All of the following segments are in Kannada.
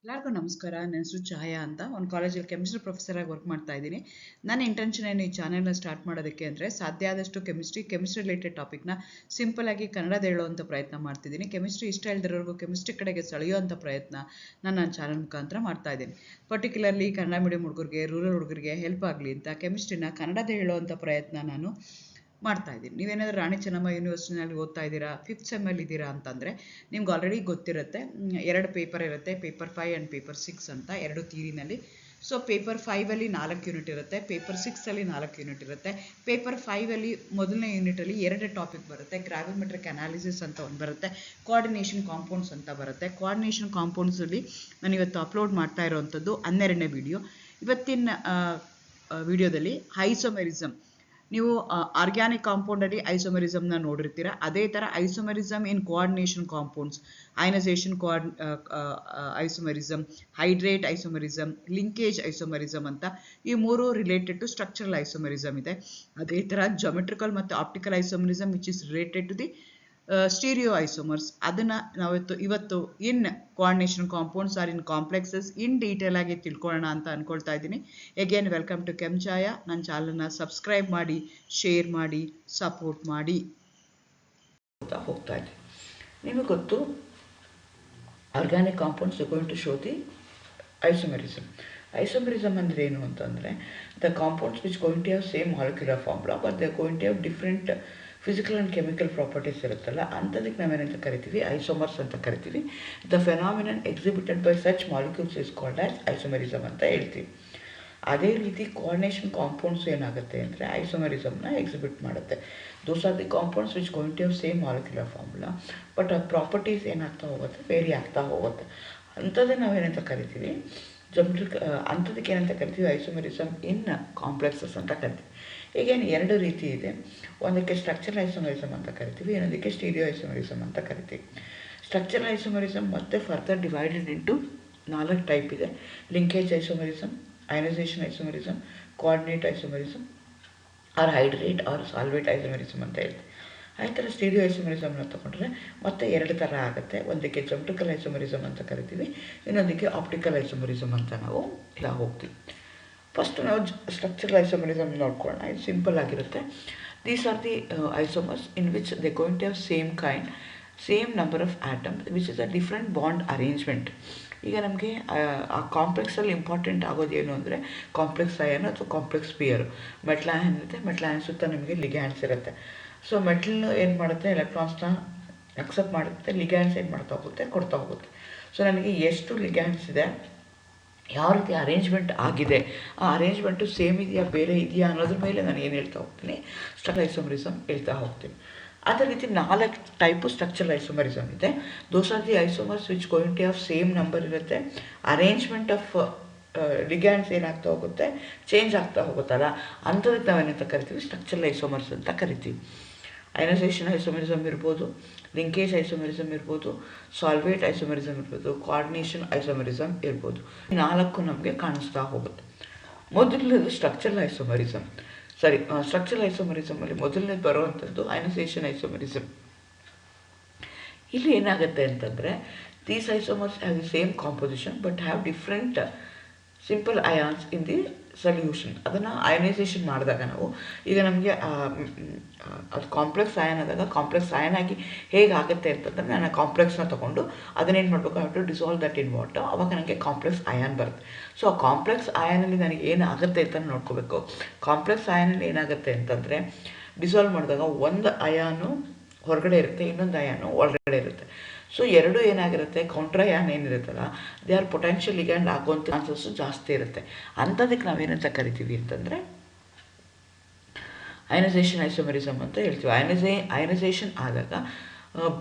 ಎಲ್ಲರಿಗೂ ನಮಸ್ಕಾರ. ನನ್ನ ಹೆಸರು ಛಾಯಾ ಅಂತ. ಒಂದು ಕಾಲೇಜಲ್ಲಿ ಕೆಮಿಸ್ಟ್ರಿ ಪ್ರೊಫೆಸರ್ ಆಗಿ ವರ್ಕ್ ಮಾಡ್ತಾ ಇದ್ದೀನಿ. ನನ್ನ ಇಂಟೆನ್ಷನ್ ಏನು ಈ ಚಾನೆಲ್ನ ಸ್ಟಾರ್ಟ್ ಮಾಡೋದಕ್ಕೆ ಅಂದರೆ ಸಾಧ್ಯ ಆದಷ್ಟು ಕೆಮಿಸ್ಟ್ರಿ ರಿಲೇಟೆಡ್ ಟಾಪಿಕ್ನ ಸಿಂಪಲ್ ಆಗಿ ಕನ್ನಡದ ಹೇಳುವಂಥ ಪ್ರಯತ್ನ ಮಾಡ್ತಿದ್ದೀನಿ. ಕೆಮಿಸ್ಟ್ರಿ ಇಷ್ಟ ಇಲ್ದಿರೋರ್ಗೂ ಕೆಮಿಸ್ಟ್ರಿ ಕಡೆಗೆ ಸೆಳೆಯುವಂಥ ಪ್ರಯತ್ನ ನನ್ನ ಚಾನಲ್ ಮುಖಾಂತರ ಮಾಡ್ತಾ ಇದ್ದೀನಿ. ಪರ್ಟಿಕ್ಯುಲರ್ಲಿ ಕನ್ನಡ ಮೀಡಿಯಂ ಹುಡುಗರಿಗೆ, ರೂರಲ್ ಹುಡುಗರಿಗೆ ಹೆಲ್ಪ್ ಆಗಲಿ ಅಂತ ಕೆಮಿಸ್ಟ್ರಿನ ಕನ್ನಡದ ಹೇಳುವಂಥ ಪ್ರಯತ್ನ ನಾನು ಮಾಡ್ತಾ ಇದ್ದೀನಿ. ನೀವೇನಾದರೂ ರಾಣಿ ಚೆನ್ನಮ್ಮ ಯೂನಿವರ್ಸಿಟಿನಲ್ಲಿ ಓದ್ತಾ ಇದ್ದೀರಾ, 5th ಸೆಮ್ಮಲ್ಲಿ ಇದ್ದೀರಾ ಅಂತಂದರೆ ನಿಮ್ಗೆ ಆಲ್ರೆಡಿ ಗೊತ್ತಿರುತ್ತೆ. 2 ಪೇಪರ್ ಇರುತ್ತೆ, ಪೇಪರ್ 5 ಆ್ಯಂಡ್ ಪೇಪರ್ 6 ಅಂತ 2 ಥಿಯರಿನಲ್ಲಿ. ಸೊ ಪೇಪರ್ 5ಅಲ್ಲಿ 4 ಯೂನಿಟ್ ಇರುತ್ತೆ, ಪೇಪರ್ 6ಅಲ್ಲಿ 4 ಯೂನಿಟ್ ಇರುತ್ತೆ. ಪೇಪರ್ 5ಅಲ್ಲಿ ಮೊದಲನೇ ಯೂನಿಟಲ್ಲಿ 2 ಟಾಪಿಕ್ ಬರುತ್ತೆ. ಗ್ರಾವಿಮೆಟ್ರಿಕ್ ಅನಾಲಿಸಿಸ್ ಅಂತ ಒಂದು ಬರುತ್ತೆ, ಕೋಆರ್ಡಿನೇಷನ್ ಕಾಂಪೌಂಡ್ಸ್ ಅಂತ ಬರುತ್ತೆ. ಕೋಆರ್ಡಿನೇಷನ್ ಕಾಂಪೌಂಡ್ಸಲ್ಲಿ ನಾನು ಇವತ್ತು ಅಪ್ಲೋಡ್ ಮಾಡ್ತಾ ಇರೋವಂಥದ್ದು 12ನೇ ವಿಡಿಯೋ. ಇವತ್ತಿನ ವಿಡಿಯೋದಲ್ಲಿ ಐಸೋಮೆರಿಸಮ್, ನೀವು ಆರ್ಗ್ಯಾನಿಕ್ ಕಾಂಪೌಂಡಲ್ಲಿ ಐಸೋಮೆರಿಸಮ್ನ ನೋಡಿರ್ತೀರ. ಅದೇ ಥರ isomerism in coordination compounds, ionisation isomerism, hydrate isomerism, linkage isomerism ಅಂತ ಈ 3 ರಿಲೇಟೆಡ್ ಟು ಸ್ಟ್ರಕ್ಚರಲ್ ಐಸೋಮೆರಿಸಮ್ ಇದೆ. ಅದೇ ಥರ ಜೊಮೆಟ್ರಿಕಲ್ ಮತ್ತು optical isomerism which is related to the stereo isomers. ಅದನ್ನು ನಾವು ಇವತ್ತು in coordination compounds or in complexes in detail ಆಗಿ ತಿಳ್ಕೊಳ್ಳೋಣ ಅಂತ ಅಂದ್ಕೊಳ್ತಾ ಇದ್ದೀನಿ. Again welcome to Chemchaya. ನನ್ನ ಚಾನಲ್ನ ಸಬ್ಸ್ಕ್ರೈಬ್ ಮಾಡಿ, ಶೇರ್ ಮಾಡಿ, ಸಪೋರ್ಟ್ ಮಾಡಿ ಹೋಗ್ತಾ ಇದ್ದೀನಿ. ನಿಮಗೆ ಗೊತ್ತು, organic compounds you going to show the isomerism. Isomerism ಅಂದರೆ ಏನು ಅಂತಂದರೆ the compounds which going to have same molecular formula but they going to have different physical and chemical properties ಇರುತ್ತಲ್ಲ, ಅಂಥದಕ್ಕೆ ನಾವೇನಂತ ಕರಿತೀವಿ, ಐಸೋಮರ್ಸ್ ಅಂತ ಕರಿತೀವಿ. The phenomenon exhibited by such molecules is called as isomerism ಅಂತ ಹೇಳ್ತೀವಿ. ಅದೇ ರೀತಿ ಕೋಆರ್ಡಿನೇಷನ್ ಕಾಂಪೌಂಡ್ಸ್ ಏನಾಗುತ್ತೆ ಅಂದರೆ ಐಸೋಮೆರಿಸಮ್ನ ಎಕ್ಸಿಬಿಟ್ ಮಾಡುತ್ತೆ. Those are the compounds which going to have same molecular formula but ಆ ಪ್ರಾಪರ್ಟೀಸ್ ಏನಾಗ್ತಾ ಹೋಗುತ್ತೆ, ವೇರಿ ಆಗ್ತಾ ಹೋಗುತ್ತೆ. ಅಂಥದ್ದೇ ನಾವೇನಂತ ಕರಿತೀವಿ ಅಂಥದಕ್ಕೆ ಏನಂತ ಕರಿತೀವಿ, ಐಸೋಮೆರಿಸಮ್ ಇನ್ ಕಾಂಪ್ಲೆಕ್ಸಸ್ ಅಂತ ಕರಿತೀವಿ. ಈಗೇನು 2 ರೀತಿ ಇದೆ. ಒಂದಕ್ಕೆ ಸ್ಟ್ರಕ್ಚರಲ್ ಐಸೋಮೆರಿಸಮ್ ಅಂತ ಕರಿತೀವಿ, ಇನ್ನೊಂದಕ್ಕೆ ಸ್ಟೀರಿಯೋ ಐಸೋಮೆರಿಸಮ್ ಅಂತ ಕರಿತೀವಿ. ಸ್ಟ್ರಕ್ಚರಲ್ ಐಸೋಮೆರಿಸಮ್ ಮತ್ತೆ ಫರ್ದರ್ ಡಿವೈಡೆಡ್ ಇಂಟು 4 ಟೈಪ್ ಇದೆ. Linkage isomerism, ionisation isomerism, coordinate isomerism, or hydrate or solvate isomerism ಅಂತ ಹೇಳ್ತೀವಿ. ಆ ಥರ ಸ್ಟೀರಿಯೋ ಐಸೋಮೆರಿಸಮ್ನ ತೊಗೊಂಡ್ರೆ ಮತ್ತೆ 2 ಥರ ಆಗುತ್ತೆ. ಒಂದಕ್ಕೆ ಜೊಮೆಟ್ರಿಕಲ್ ಐಸೋಮೆರಿಸಮ್ ಅಂತ ಕರಿತೀವಿ, ಇನ್ನೊಂದಕ್ಕೆ ಆಪ್ಟಿಕಲ್ ಐಸೋಮೆರಿಸಮ್ ಅಂತ ನಾವು ಇಲ್ಲ ಹೋಗ್ತೀವಿ. ಫಸ್ಟ್ ನಾವು ಸ್ಟ್ರಕ್ಚರಲ್ ಐಸೋಮೆರಿಸಮ್ ನೋಡ್ಕೊಳ್ಳೋಣ. ಇದು ಸಿಂಪಲ್ ಆಗಿರುತ್ತೆ. These are the isomers in which they going to have same kind, same number of atoms which is a different bond arrangement. ಈಗ ನಮಗೆ ಆ ಕಾಂಪ್ಲೆಕ್ಸಲ್ಲಿ ಇಂಪಾರ್ಟೆಂಟ್ ಆಗೋದೇನು ಅಂದರೆ ಕಾಂಪ್ಲೆಕ್ಸ್ ಅಯನ್ ಅಥವಾ ಕಾಂಪ್ಲೆಕ್ಸ್ ಪಿಯರು. ಮೆಟಲ್ ಅಯನ್ ಇರುತ್ತೆ, ಮೆಟಲ್ ಅಯನ್ ಸುತ್ತ ನಿಮಗೆ ಲಿಗ್ಯಾಂಡ್ಸ್ ಇರುತ್ತೆ. ಸೊ ಮೆಟಲ್ ಏನು ಮಾಡುತ್ತೆ, ಎಲೆಕ್ಟ್ರಾನ್ಸ್ನ ಅಕ್ಸೆಪ್ಟ್ ಮಾಡುತ್ತೆ, ಲಿಗ್ಯಾಂಡ್ಸ್ ಏನು ಮಾಡ್ತಾ ಹೋಗುತ್ತೆ, ಕೊಡ್ತಾ ಹೋಗುತ್ತೆ. ಸೊ ನನಗೆ ಎಷ್ಟು ಲಿಗ್ಯಾಂಡ್ಸ್ ಇದೆ, ಯಾವ ರೀತಿ ಅರೇಂಜ್ಮೆಂಟ್ ಆಗಿದೆ, ಆ ಅರೇಂಜ್ಮೆಂಟು ಸೇಮ್ ಇದೆಯಾ ಬೇರೆ ಇದೆಯಾ ಅನ್ನೋದ್ರ ಮೇಲೆ ನಾನು ಏನು ಹೇಳ್ತಾ ಹೋಗ್ತೀನಿ, ಸ್ಟ್ರಕ್ಚರಲ್ ಐಸೋಮೆರಿಸಮ್ ಹೇಳ್ತಾ ಹೋಗ್ತೀನಿ. ಅದೇ ರೀತಿ 4 ಟೈಪು ಸ್ಟ್ರಕ್ಚರಲ್ ಐಸೋಮೆರಿಸಮ್ ಇದೆ. Those are the isomers which going to have same number ಇರುತ್ತೆ. ಅರೇಂಜ್ಮೆಂಟ್ ಆಫ್ ಲಿಗ್ಯಾಂಡ್ಸ್ ಏನಾಗ್ತಾ ಹೋಗುತ್ತೆ, ಚೇಂಜ್ ಆಗ್ತಾ ಹೋಗುತ್ತಲ್ಲ, ಅಂಥದಕ್ಕೆ ನಾವೇನಂತ ಕರಿತೀವಿ, ಸ್ಟ್ರಕ್ಚರಲ್ ಐಸೋಮರ್ಸ್ ಅಂತ ಕರಿತೀವಿ. ಅಯನೈಸೇಷನ್ ಐಸೋಮೆರಿಸಮ್ ಇರ್ಬೋದು, ಲಿಂಕೇಜ್ ಐಸೋಮೆರಿಸಮ್ ಇರ್ಬೋದು, ಸಾಲ್ವೇಟ್ ಐಸೋಮೆರಿಸಮ್ ಇರ್ಬೋದು, ಕೋಆರ್ಡಿನೇಷನ್ ಐಸೋಮೆರಿಸಮ್ ಇರ್ಬೋದು. 4 ನಮಗೆ ಕಾಣಿಸ್ತಾ ಹೋಗುತ್ತೆ. ಮೊದಲನೇದು ಸ್ಟ್ರಕ್ಚರಲ್ ಐಸೋಮೆರಿಸಮ್. ಸ್ಟ್ರಕ್ಚರಲ್ ಐಸೋಮೆರಿಸಮಲ್ಲಿ ಮೊದಲನೇದು ಬರುವಂಥದ್ದು ಅಯನೈಸೇಷನ್ ಐಸೋಮೆರಿಸಮ್. ಇಲ್ಲಿ ಏನಾಗುತ್ತೆ ಅಂತಂದರೆ these isomers have the same composition but have different simple ions in the solution. ಅದನ್ನು ಅಯನೈಸೇಷನ್ ಮಾಡಿದಾಗ ನಾವು, ಈಗ ನಮಗೆ ಅದು ಕಾಂಪ್ಲೆಕ್ಸ್ ಅಯನ್ ಆದಾಗ ಕಾಂಪ್ಲೆಕ್ಸ್ ಅಯನ್ ಆಗಿ ಹೇಗಾಗುತ್ತೆ ಅಂತಂದರೆ ನಾನು ಕಾಂಪ್ಲೆಕ್ಸ್ನ ತೊಗೊಂಡು ಅದನ್ನೇನು ಮಾಡಬೇಕು, have to dissolve that in water. ಅವಾಗ ನನಗೆ ಕಾಂಪ್ಲೆಕ್ಸ್ ಅಯಾನ್ ಬರುತ್ತೆ. ಸೊ ಆ ಕಾಂಪ್ಲೆಕ್ಸ್ ಅಯಾನಲ್ಲಿ ನನಗೆ ಏನಾಗುತ್ತೆ ಅಂತ ನೋಡ್ಕೋಬೇಕು. ಕಾಂಪ್ಲೆಕ್ಸ್ ಅಯಾನಲ್ಲಿ ಏನಾಗುತ್ತೆ ಅಂತಂದರೆ ಡಿಸಾಲ್ವ್ ಮಾಡಿದಾಗ ಒಂದು ಅಯಾನು ಹೊರಗಡೆ ಇರುತ್ತೆ, ಇನ್ನೊಂದು ಅಯಾನು ಒಳಗಡೆ ಇರುತ್ತೆ. ಸೊ 2 ಏನಾಗಿರುತ್ತೆ, ಕೌಂಟ್ರ್ ಅಯಾನ್ ಏನಿರುತ್ತಲ್ಲ, ದೇ ಆರ್ ಪೊಟೆನ್ಷಿಯಲ್ ಲಿಗ್ಯಾಂಡ್ ಆಗುವಂಥ ಚಾನ್ಸಸ್ಸು ಜಾಸ್ತಿ ಇರುತ್ತೆ. ಅಂಥದಕ್ಕೆ ನಾವೇನಂತ ಕರಿತೀವಿ ಅಂತಂದರೆ ಅಯನೈಸೇಷನ್ ಐಸೋಮೆರಿಸಮ್ ಅಂತ ಹೇಳ್ತೀವಿ. ಅಯನೈಸೇಷನ್ ಆದಾಗ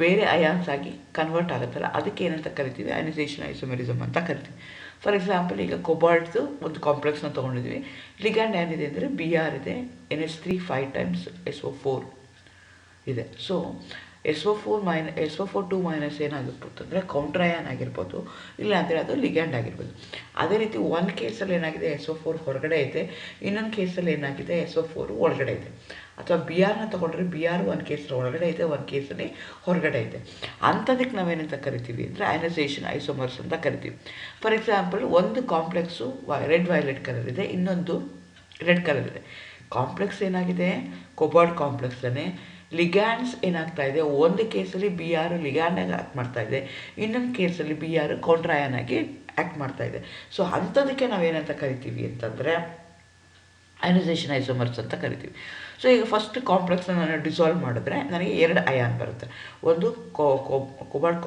ಬೇರೆ ಅಯಾನ್ಸ್ ಆಗಿ ಕನ್ವರ್ಟ್ ಆಗುತ್ತಲ್ಲ, ಅದಕ್ಕೆ ಏನಂತ ಕರಿತೀವಿ, ಅಯನೈಸೇಷನ್ ಐಸೋಮೆರಿಸಮ್ ಅಂತ ಕರಿತೀವಿ. ಫಾರ್ ಎಕ್ಸಾಂಪಲ್, ಈಗ ಕೊಬಾಲ್ಟ್ದು ಒಂದು ಕಾಂಪ್ಲೆಕ್ಸ್ನ ತೊಗೊಂಡಿದ್ವಿ. ಲಿಗ್ಯಾಂಡ್ ಏನಿದೆ ಅಂದರೆ BR ಇದೆ, NH3 5 ಟೈಮ್ಸ್ SO4 ಇದೆ. ಸೊ SO4 2- ಏನಾಗಿರ್ಬೋದು ಅಂದರೆ ಕೌಂಟ್ರ್ ಅಯಾನ್ ಆಗಿರ್ಬೋದು, ಇಲ್ಲ ಅಂದರೆ ಅದು ಲಿಗ್ಯಾಂಡ್ ಆಗಿರ್ಬೋದು. ಅದೇ ರೀತಿ ಒಂದು ಕೇಸಲ್ಲಿ ಏನಾಗಿದೆ, SO4 ಹೊರಗಡೆ ಇದೆ, ಇನ್ನೊಂದು ಕೇಸಲ್ಲಿ ಏನಾಗಿದೆ, SO4 ಒಳಗಡೆ ಇದೆ. ಅಥವಾ ಬಿ ಆರ್ನ ತೊಗೊಂಡ್ರೆ ಬಿ ಆರ್ ಒಂದು ಕೇಸಲ್ಲಿ ಒಳಗಡೆ ಇದೆ, ಒಂದು ಕೇಸಲ್ಲಿ ಹೊರಗಡೆ ಇದೆ. ಅಂಥದಕ್ಕೆ ನಾವೇನಂತ ಕರಿತೀವಿ ಅಂದರೆ ಅಯನೈಸೇಷನ್ ಐಸೋಮರ್ಸ್ ಅಂತ ಕರಿತೀವಿ. ಫಾರ್ ಎಕ್ಸಾಂಪಲ್, ಒಂದು ಕಾಂಪ್ಲೆಕ್ಸು ರೆಡ್ ವೈಲೆಟ್ ಕಲರ್ ಇದೆ, ಇನ್ನೊಂದು ರೆಡ್ ಕಲರ್ ಇದೆ. ಕಾಂಪ್ಲೆಕ್ಸ್ ಏನಾಗಿದೆ, ಕೊಬಾಲ್ಟ್ ಕಾಂಪ್ಲೆಕ್ಸ್ ತಾನೆ. ಲಿಗ್ಯಾಂಡ್ಸ್ ಏನಾಗ್ತಾ ಇದೆ, ಒಂದು ಕೇಸಲ್ಲಿ ಬಿ ಆರ್ ಲಿಗ್ಯಾಂಡಾಗಿ ಆ್ಯಕ್ಟ್ ಮಾಡ್ತಾ ಇದೆ, ಇನ್ನೊಂದು ಕೇಸಲ್ಲಿ ಬಿ ಆರ್ ಕೌಂಟ್ರಾಯನ್ ಆಗಿ ಆ್ಯಕ್ಟ್ ಮಾಡ್ತಾ ಇದೆ. ಸೊ ಅಂಥದಕ್ಕೆ ನಾವೇನಂತ ಕರಿತೀವಿ ಅಂತಂದರೆ ಅಯನೈಸೇಷನ್ ಐಸೋಮರ್ಸ್ ಅಂತ ಕರಿತೀವಿ. ಸೊ ಈಗ ಫಸ್ಟ್ ಕಾಂಪ್ಲೆಕ್ಸ್ನ ನಾನು ಡಿಸಾಲ್ವ್ ಮಾಡಿದ್ರೆ ನನಗೆ 2 ಅಯಾನ್ ಬರುತ್ತೆ. ಒಂದು ಕೊಬಾಲ್ಟ್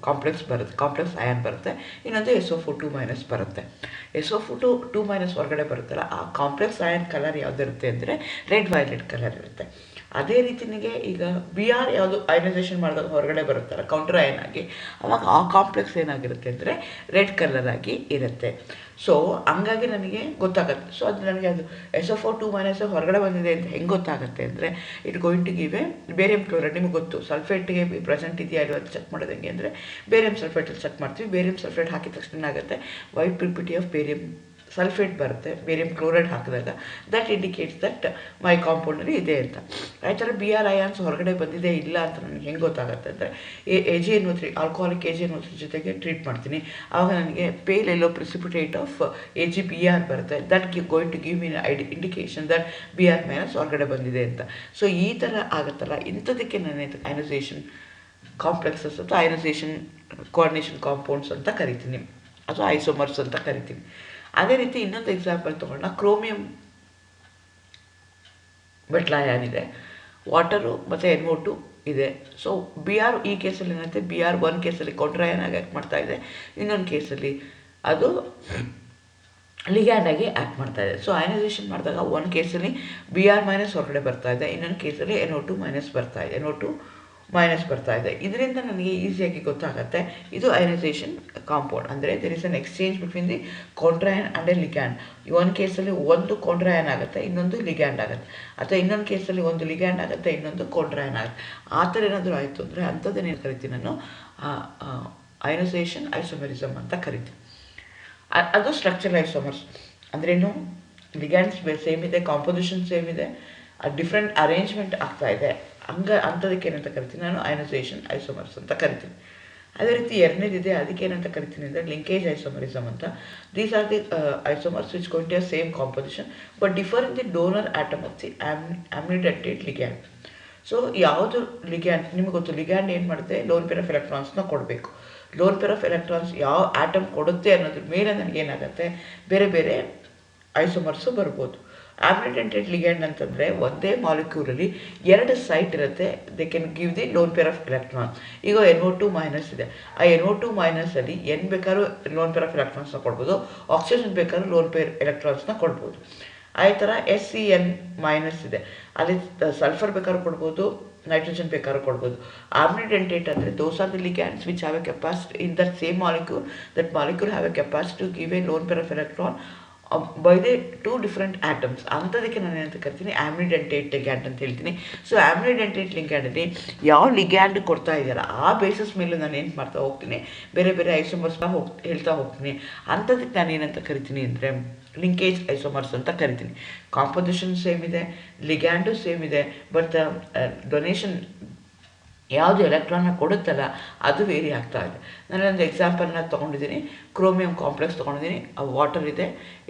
ಕಾಂಪ್ಲೆಕ್ಸ್ ಅಯಾನ್ ಬರುತ್ತೆ, ಇನ್ನೊಂದು SO4 2- ಬರುತ್ತೆ. SO4 2- ಹೊರಗಡೆ ಬರುತ್ತಲ್ಲ, ಆ ಕಾಂಪ್ಲೆಕ್ಸ್ ಅಯಾನ್ ಕಲರ್ ಯಾವುದಿರುತ್ತೆ ಅಂದರೆ ರೆಡ್ ವೈಲೆಟ್ ಕಲರ್ ಇರುತ್ತೆ. ಅದೇ ರೀತಿ ನಿಮಗೆ ಈಗ ಬಿ ಆರ್ ಯಾವುದು ಅಯನೈಸೇಷನ್ ಮಾಡಿದಾಗ ಹೊರಗಡೆ ಬರುತ್ತಲ್ಲ ಕೌಂಟರ್ ಅಯನ್ ಆಗಿ, ಅವಾಗ ಆ ಕಾಂಪ್ಲೆಕ್ಸ್ ಏನಾಗಿರುತ್ತೆ ಅಂದರೆ ರೆಡ್ ಕಲರ್ ಆಗಿ ಇರುತ್ತೆ. ಸೊ ಹಂಗಾಗಿ ನನಗೆ ಗೊತ್ತಾಗುತ್ತೆ. ಸೊ ಅದು ನನಗೆ ಅದು SO4 2- ಹೊರಗಡೆ ಬಂದಿದೆ ಅಂತ ಹೆಂಗೆ ಗೊತ್ತಾಗುತ್ತೆ ಅಂದರೆ, it going to give a barium chloride. ನಿಮಗೆ ಗೊತ್ತು ಸಲ್ಫೇಟ್ಗೆ ಪ್ರೆಸೆಂಟ್ ಇದೆಯಾ ಇಲ್ವಾ ಅಂತ ಚೆಕ್ ಮಾಡೋದು ಹೆಂಗೆ ಅಂದರೆ, ಬೇರಿಯಂ ಸಲ್ಫೇಟಲ್ಲಿ ಚೆಕ್ ಮಾಡ್ತೀವಿ. ಬೇರಿಯಂ ಸಲ್ಫೇಟ್ ಹಾಕಿದ ತಕ್ಷಣ ಏನಾಗುತ್ತೆ, ವೈಟ್ ಪ್ರಿಪಿಟಿ ಆಫ್ ಬೇರಿಯಂ ಸಲ್ಫೇಟ್ ಬರುತ್ತೆ. ಬೇರಿಯಂ ಕ್ಲೋರೈಡ್ ಹಾಕಿದಾಗ ದಟ್ ಇಂಡಿಕೇಟ್ಸ್ ದಟ್ ಮೈ ಕಾಂಪೌಂಡಲ್ಲಿ ಇದೆ ಅಂತ. ಆ ಥರ ಬಿ ಆರ್ ಅಯಾನ್ಸ್ ಹೊರಗಡೆ ಬಂದಿದೆ ಇಲ್ಲ ಅಂತ ನನಗೆ ಹೆಂಗೆ ಗೊತ್ತಾಗುತ್ತೆ ಅಂದರೆ, AgNO3 ಆಲ್ಕೋಹಾಲಿಕ್ AgNO3 ಜೊತೆಗೆ ಟ್ರೀಟ್ ಮಾಡ್ತೀನಿ. ಆವಾಗ ನನಗೆ pale yellow precipitate of AgBr ಬರುತ್ತೆ. That going to give me indication that BR- ಹೊರಗಡೆ ಬಂದಿದೆ ಅಂತ. ಸೊ ಈ ಥರ ಆಗುತ್ತಲ್ಲ, ಇಂಥದಕ್ಕೆ ನಾನು ಅಯನೈಸೇಷನ್ ಕಾಂಪ್ಲೆಕ್ಸಸ್ ಅಥವಾ ಅಯನೈಸೇಷನ್ ಕೋಆರ್ಡಿನೇಷನ್ ಕಾಂಪೌಂಡ್ಸ್ ಅಂತ ಕರಿತೀನಿ, ಅಥವಾ ಐಸೋಮರ್ಸ್ ಅಂತ ಕರಿತೀನಿ. ಅದೇ ರೀತಿ ಇನ್ನೊಂದು ಎಕ್ಸಾಂಪಲ್ ತೊಗೊಂಡ, ಕ್ರೋಮಿಯಂ ಮೆಟಲ್ ಅಯಾನ್ ಇದೆ, ವಾಟರು ಮತ್ತು NO2 ಇದೆ. ಸೊ ಬಿ ಆರ್ ಈ ಕೇಸಲ್ಲಿ ಏನಂತೆ, ಬಿ ಆರ್ ಒಂದು ಕೇಸಲ್ಲಿ ಕೌಂಟರ್ ಅಯಾನ್ ಆಗಿ ಆ್ಯಕ್ಟ್ ಮಾಡ್ತಾ ಇದೆ, ಇನ್ನೊಂದು ಕೇಸಲ್ಲಿ ಅದು ಲಿಗ್ಯಾಂಡ್ ಆಗಿ ಆ್ಯಕ್ಟ್ ಮಾಡ್ತಾ ಇದೆ. ಸೊ ಅಯನೈಸೇಷನ್ ಮಾಡಿದಾಗ ಒಂದು ಕೇಸಲ್ಲಿ BR- ಹೊರಗಡೆ ಬರ್ತಾ ಇದೆ, ಇನ್ನೊಂದು ಕೇಸಲ್ಲಿ NO2- ಬರ್ತಾ ಇದೆ, NO2- ಬರ್ತಾ ಇದೆ. ಇದರಿಂದ ನನಗೆ ಈಸಿಯಾಗಿ ಗೊತ್ತಾಗುತ್ತೆ ಇದು ಅಯನೈಸೇಷನ್ ಕಾಂಪೌಂಡ್. ಅಂದರೆ there is an exchange between the counterion and a ligand. ಒಂದು ಕೇಸಲ್ಲಿ ಒಂದು ಕೌಂಟ್ರಾಯನ್ ಆಗುತ್ತೆ, ಇನ್ನೊಂದು ಲಿಗ್ಯಾಂಡ್ ಆಗುತ್ತೆ, ಅಥವಾ ಇನ್ನೊಂದು ಕೇಸಲ್ಲಿ ಒಂದು ಲಿಗ್ಯಾಂಡ್ ಆಗುತ್ತೆ, ಇನ್ನೊಂದು ಕೌಂಟ್ರಾಯನ್ ಆಗುತ್ತೆ. ಆ ಥರ ಏನಾದರೂ ಆಯಿತು ಅಂದರೆ ಅಂಥದ್ದನ್ನೇನು ಕರಿತೀನಿ ನಾನು ಅಯನೈಸೇಷನ್ ಐಸೋಮೆರಿಸಮ್ ಅಂತ ಕರಿತೀನಿ. ಅದು ಸ್ಟ್ರಕ್ಚರಲ್ ಐಸೋಮರ್ಸ್. ಅಂದ್ರೇನು, ಲಿಗ್ಯಾಂಡ್ಸ್ ಸೇಮ್ ಇದೆ, ಕಾಂಪೋಸಿಷನ್ ಸೇಮ್ ಇದೆ, ಡಿಫ್ರೆಂಟ್ ಅರೇಂಜ್ಮೆಂಟ್ ಆಗ್ತಾ ಇದೆ. ಅಂಥದಕ್ಕೆ ಏನಂತ ಕರಿತೀನಿ ನಾನು ಅಯನೈಸೇಷನ್ ಐಸೋಮರ್ಸ್ ಅಂತ ಕರಿತೀನಿ. ಅದೇ ರೀತಿ ಎರಡನೇದಿದೆ, ಅದಕ್ಕೆ ಏನಂತ ಕರಿತೀನಿ ಅಂದರೆ ಲಿಂಕೇಜ್ ಐಸೋಮರಿಸಮ್ ಅಂತ. These are the isomers which going to same composition but differ in the donor atom of the ambidentate ligand. So ಯಾವುದು ಲಿಗ್ಯಾಂಡ್ ನಿಮಗೆ ಗೊತ್ತು, ಲಿಗ್ಯಾಂಡ್ ಏನು ಮಾಡುತ್ತೆ, ಲೋನ್ ಪೇರ್ ಆಫ್ ಎಲೆಕ್ಟ್ರಾನ್ಸ್ನ ಕೊಡಬೇಕು. ಲೋನ್ ಪೇರ್ ಆಫ್ ಎಲೆಕ್ಟ್ರಾನ್ಸ್ ಯಾವ ಆಟಮ್ ಕೊಡುತ್ತೆ ಅನ್ನೋದ್ರ ಮೇಲೆ ನನಗೇನಾಗುತ್ತೆ, ಬೇರೆ ಬೇರೆ ಐಸೋಮರ್ಸು ಬರ್ಬೋದು. ಆಮ್ನಿಡೆಂಟೇಟ್ ಲಿಗ್ಯಾಂಡ್ ಅಂತಂದರೆ ಒಂದೇ ಮಾಲಿಕ್ಯೂಲಲ್ಲಿ 2 ಸೈಟ್ ಇರುತ್ತೆ, they can give the loan pair of electron. ಈಗ NO2- ಇದೆ, ಆ NO2- ಅಲ್ಲಿ ಏನು ಬೇಕಾದ್ರೂ ಲೋನ್ ಪೇರ್ ಆಫ್ ಎಲೆಕ್ಟ್ರಾನ್ಸ್ನ ಕೊಡ್ಬೋದು, ಆಕ್ಸಿಜನ್ ಬೇಕಾದ್ರೂ ಲೋನ್ ಪೇರ್ ಎಲೆಕ್ಟ್ರಾನ್ಸ್ನ ಕೊಡ್ಬೋದು. ಅದೇ ಥರ SCN- ಇದೆ, ಅಲ್ಲಿ ಸಲ್ಫರ್ ಬೇಕಾದ್ರೂ ಕೊಡ್ಬೋದು, ನೈಟ್ರೋಜನ್ ಬೇಕಾದ್ರೂ ಕೊಡ್ಬೋದು. ಆಮ್ನಿಡೆಂಟೇಟ್ ಅಂದರೆ those are the ligands which have a capacity in that same molecule, that molecule have a capacity to give a lone pair of electron by the 2 different atoms. ಅಂಥದಕ್ಕೆ ನಾನು ಏನಂತ ಕರಿತೀನಿ ಆಮ್ನಿಡೆಂಟೇಟ್ ಲಿಗ್ಯಾಂಡ್ ಅಂತ ಹೇಳ್ತೀನಿ. ಸೊ ಆಮ್ನಿಡೆಂಟೇಟ್ ಲಿಗ್ಯಾಂಡಲ್ಲಿ ಯಾವ ಲಿಗ್ಯಾಂಡ್ ಕೊಡ್ತಾ ಇದೆಯಲ್ಲ ಆ ಬೇಸಿಸ್ ಮೇಲೆ ನಾನು ಏನು ಮಾಡ್ತಾ ಹೋಗ್ತೀನಿ, ಬೇರೆ ಬೇರೆ ಐಸೋಮರ್ಸ್ನ ಹೇಳ್ತಾ ಹೋಗ್ತೀನಿ. ಅಂಥದಕ್ಕೆ ನಾನು ಏನಂತ ಕರಿತೀನಿ ಅಂದರೆ ಲಿಂಕೇಜ್ ಐಸೋಮರ್ಸ್ ಅಂತ ಕರಿತೀನಿ. ಕಾಂಪೋಸಿಷನ್ ಸೇಮ್ ಇದೆ, ಲಿಗ್ಯಾಂಡು ಸೇಮ್ ಇದೆ, ಬಟ್ ಡೊನೇಷನ್ ಯಾವುದು ಎಲೆಕ್ಟ್ರಾನ್ನ ಕೊಡುತ್ತಲ್ಲ ಅದು ವೇರಿ ಆಗ್ತಾ ಇದೆ. ನಾನೊಂದು ಎಕ್ಸಾಂಪಲ್ನ ತೊಗೊಂಡಿದ್ದೀನಿ, ಕ್ರೋಮಿಯಂ ಕಾಂಪ್ಲೆಕ್ಸ್ ತೊಗೊಂಡಿದ್ದೀನಿ, ವಾಟರ್ ಇದೆ,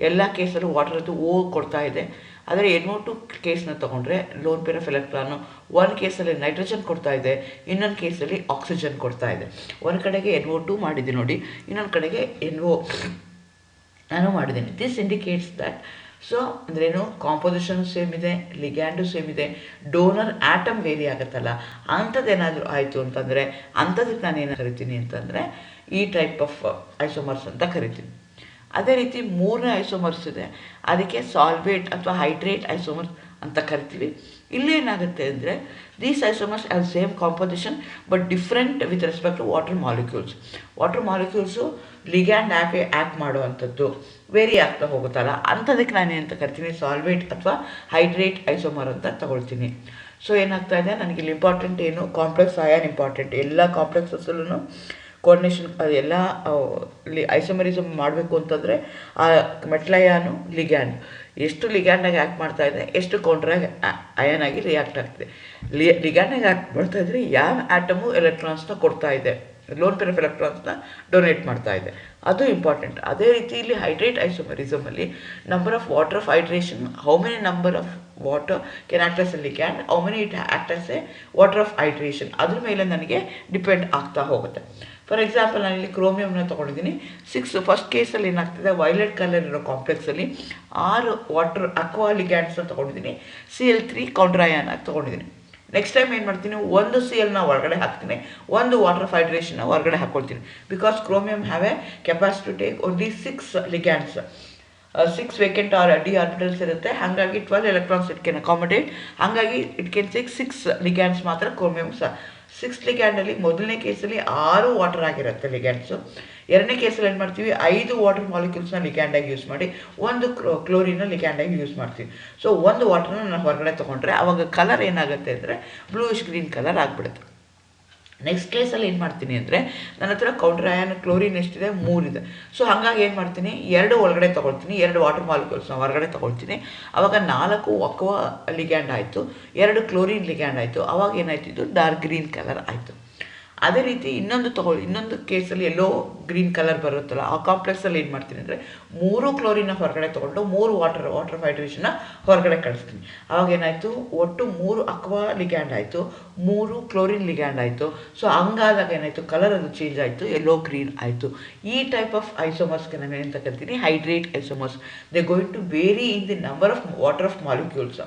ಎಲ್ಲ ಕೇಸಲ್ಲೂ ವಾಟರ್ ಅದು ಕೊಡ್ತಾ ಇದೆ. ಆದರೆ NO2 ಕೇಸ್ನ ತೊಗೊಂಡ್ರೆ ಲೋನ್ ಪೇರ್ ಆಫ್ ಎಲೆಕ್ಟ್ರಾನು ಒಂದು ಕೇಸಲ್ಲಿ ನೈಟ್ರೋಜನ್ ಕೊಡ್ತಾ ಇದೆ, ಇನ್ನೊಂದು ಕೇಸಲ್ಲಿ ಆಕ್ಸಿಜನ್ ಕೊಡ್ತಾ ಇದೆ. ಒಂದು ಕಡೆಗೆ NO2 ಮಾಡಿದ್ದೀನಿ ನೋಡಿ, ಇನ್ನೊಂದು ಕಡೆಗೆ NO ನಾನು ಮಾಡಿದ್ದೀನಿ. ದಿಸ್ ಇಂಡಿಕೇಟ್ಸ್ ದಟ್ ಸೊ ಅಂದ್ರೇನು, ಕಾಂಪೋಸಿಷನ್ ಸೇಮ್ ಇದೆ, ಲಿಗ್ಯಾಂಡು ಸೇಮ್ ಇದೆ, ಡೋನರ್ ಆಟಮ್ ವೇರಿ ಆಗುತ್ತಲ್ಲ, ಅಂಥದ್ದೇನಾದರೂ ಆಯಿತು ಅಂತಂದರೆ ಅಂಥದಕ್ಕೆ ನಾನು ಏನು ಕರಿತೀನಿ ಅಂತಂದರೆ ಈ ಟೈಪ್ ಆಫ್ ಐಸೋಮರ್ಸ್ ಅಂತ ಕರಿತೀನಿ. ಅದೇ ರೀತಿ 3ನೇ ಐಸೋಮರ್ಸ್ ಇದೆ, ಅದಕ್ಕೆ ಸಾಲ್ವೇಟ್ ಅಥವಾ ಹೈಡ್ರೇಟ್ ಐಸೋಮರ್ಸ್ ಅಂತ ಕರಿತೀವಿ. ಇಲ್ಲೇನಾಗುತ್ತೆ ಅಂದರೆ these isomers have same composition but different with respect to water molecules. Water molecules ligand act ಮಾಡುವಂಥದ್ದು ವೇರಿ ಆಗ್ತಾ ಹೋಗುತ್ತಲ್ಲ, ಅಂಥದಕ್ಕೆ ನಾನು ಏನಂತ ಕರಿತೀನಿ ಸಾಲ್ವೇಟ್ ಅಥವಾ ಹೈಡ್ರೇಟ್ ಐಸೋಮರ್ ಅಂತ ತಗೊಳ್ತೀನಿ. ಸೊ ಏನಾಗ್ತಾ ಇದೆ, ನನಗೆ ಇಲ್ಲಿ ಇಂಪಾರ್ಟೆಂಟ್ ಏನು, ಕಾಂಪ್ಲೆಕ್ಸ್ ಅಯಾನ್ ಇಂಪಾರ್ಟೆಂಟ್. ಎಲ್ಲ ಕಾಂಪ್ಲೆಕ್ಸಸ್ಸಲ್ಲೂ ಕೋಆರ್ಡಿನೇಷನ್ ಎಲ್ಲ ಐಸೋಮರಿಸಮ್ ಮಾಡಬೇಕು ಅಂತಂದರೆ ಆ ಮೆಟ್ಲಯಾನು ಲಿಗ್ಯಾಂಡ್ ಎಷ್ಟು ಲಿಗ್ಯಾಂಡಾಗಿ ಆ್ಯಕ್ಟ್ ಮಾಡ್ತಾ ಇದೆ, ಎಷ್ಟು ಕೌಂಟ್ರಾಗಿ ಅಯನ್ ಆಗಿ ರಿಯಾಕ್ಟ್ ಆಗ್ತಿದೆ. ಲಿಗ್ಯಾಂಡಾಗಿ ಆ್ಯಕ್ಟ್ ಮಾಡ್ತಾ ಇದ್ರೆ ಯಾವ ಆಟಮು ಎಲೆಕ್ಟ್ರಾನ್ಸ್ನ ಕೊಡ್ತಾ ಇದೆ, ಲೋನ್ ಪೇರ್ ಆಫ್ ಎಲೆಕ್ಟ್ರಾನ್ಸ್ನ ಡೊನೇಟ್ ಮಾಡ್ತಾ ಇದೆ, ಅದು ಇಂಪಾರ್ಟೆಂಟ್. ಅದೇ ರೀತಿ ಇಲ್ಲಿ ಹೈಡ್ರೇಟ್ ಐಸೋಮರಿಸಮಲ್ಲಿ number of water of hydration, how many number of water can act as a ligand, how many it act as a water of hydration, ಅದ್ರ ಮೇಲೆ ನನಗೆ ಡಿಪೆಂಡ್ ಆಗ್ತಾ ಹೋಗುತ್ತೆ. ಫಾರ್ ಎಕ್ಸಾಂಪಲ್ ನಾನಿಲ್ಲಿ ಕ್ರೋಮಿಯಮ್ನ ತೊಗೊಂಡಿದ್ದೀನಿ. 6 ಫಸ್ಟ್ ಕೇಸಲ್ಲಿ ಏನಾಗ್ತಿದೆ, ವೈಲೆಟ್ ಕಲರ್ ಇರೋ ಕಾಂಪ್ಲೆಕ್ಸಲ್ಲಿ 6 ವಾಟರ್ ಅಕ್ವಾ ಲಿಗ್ಯಾಂಡ್ಸ್ನ ತೊಗೊಂಡಿದ್ದೀನಿ, Cl3 ಕೌಂಟ್ರಾಯನ್ ಆಗಿ ತೊಗೊಂಡಿದ್ದೀನಿ. ನೆಕ್ಸ್ಟ್ ಟೈಮ್ ಏನು ಮಾಡ್ತೀನಿ, ಒಂದು Cl ಹೊರಗಡೆ ಹಾಕ್ತೀನಿ, ಒಂದು ವಾಟರ್ ಆಫ್ ಹೈಡ್ರೇಷನ್ನ ಹೊರಗಡೆ ಹಾಕ್ಕೊಳ್ತೀನಿ. Because chromium have a capacity to take only 6 ligands, 6 vacant d orbitals ಇರುತ್ತೆ. ಹಾಗಾಗಿ 12 ಎಲೆಕ್ಟ್ರಾನ್ಸ್ ಇಟ್ ಕೆನ್ ಅಕಾಮಡೇಟ್. ಹಾಗಾಗಿ ಇಟ್ ಕೆನ್ ಟೇಕ್ 6 ಲಿಗ್ಯಾಂಡ್ಸ್ ಮಾತ್ರ ಕ್ರೋಮಿಯಮ್ 6 ಲಿಗ್ಯಾಂಡಲ್ಲಿ ಮೊದಲನೇ ಕೇಸಲ್ಲಿ 6 ವಾಟರ್ ಆಗಿರುತ್ತೆ ಲಿಗ್ಯಾಂಡ್ಸು. ಎರಡನೇ ಕೇಸಲ್ಲಿ ಏನು ಮಾಡ್ತೀವಿ, 5 ವಾಟರ್ ಮಾಲಿಕ್ಯೂಲ್ಸ್ನ ಲಿಗ್ಯಾಂಡಾಗಿ ಯೂಸ್ ಮಾಡಿ ಒಂದು ಕ್ಲೋರಿನ ಲಿಗ್ಯಾಂಡಾಗಿ ಯೂಸ್ ಮಾಡ್ತೀವಿ. ಸೊ ಒಂದು ವಾಟರ್ನ ನಾನು ಹೊರಗಡೆ ತೊಗೊಂಡ್ರೆ ಅವಾಗ ಕಲರ್ ಏನಾಗುತ್ತೆ ಅಂದರೆ ಬ್ಲೂಯಿಶ್ ಗ್ರೀನ್ ಕಲರ್ ಆಗಿಬಿಡುತ್ತೆ. ನೆಕ್ಸ್ಟ್ ಕೇಸಲ್ಲಿ ಏನು ಮಾಡ್ತೀನಿ ಅಂದರೆ, ನನ್ನ ಹತ್ರ ಕೌಂಟರ್ ಅಯಾನ್ ಕ್ಲೋರಿನ್ ಎಷ್ಟಿದೆ, 3 ಇದೆ. ಸೊ ಹಾಗಾಗಿ ಏನು ಮಾಡ್ತೀನಿ, 2 ಒಳಗಡೆ ತೊಗೊಳ್ತೀನಿ, 2 ವಾಟರ್ ಮಾಲಿಕ್ಯೂಲ್ಸ್ನ ಹೊರಗಡೆ ತೊಗೊಳ್ತೀನಿ. ಆವಾಗ 4 ಅಕ್ವಾ ಲಿಗ್ಯಾಂಡ್ ಆಯಿತು, 2 ಕ್ಲೋರಿನ್ ಲಿಗ್ಯಾಂಡ್ ಆಯಿತು. ಆವಾಗ ಏನಾಯ್ತು, ಇದು ಡಾರ್ಕ್ ಗ್ರೀನ್ ಕಲರ್ ಆಯಿತು. ಅದೇ ರೀತಿ ಇನ್ನೊಂದು ಕೇಸಲ್ಲಿ ಎಲ್ಲೋ ಗ್ರೀನ್ ಕಲರ್ ಬರುತ್ತಲ್ಲ, ಆ ಕಾಂಪ್ಲೆಕ್ಸಲ್ಲಿ ಏನು ಮಾಡ್ತೀನಿ ಅಂದರೆ 3 ಕ್ಲೋರಿನ ಹೊರಗಡೆ ತೊಗೊಂಡು 3 ವಾಟರ್ ಆಫ್ ಹೈಡ್ರೇಷನ್ನ ಹೊರಗಡೆ ಕಳಿಸ್ತೀನಿ. ಆವಾಗ ಏನಾಯಿತು, ಒಟ್ಟು 3 ಅಕ್ವಾ ಲಿಗ್ಯಾಂಡ್ ಆಯಿತು, 3 ಕ್ಲೋರಿನ್ ಲಿಗ್ಯಾಂಡ್ ಆಯಿತು. ಸೊ ಹಂಗಾದಾಗ ಏನಾಯಿತು, ಕಲರ್ ಅದು ಚೇಂಜ್ ಆಯಿತು, ಎಲ್ಲೋ ಗ್ರೀನ್ ಆಯಿತು. ಈ ಟೈಪ್ ಆಫ್ ಐಸೋಮರ್ಸ್ಗೆ ನಾನು ಏನಂತ ಕರಿತೀನಿ, hydrate isomers. They going to vary in the number of water of molecules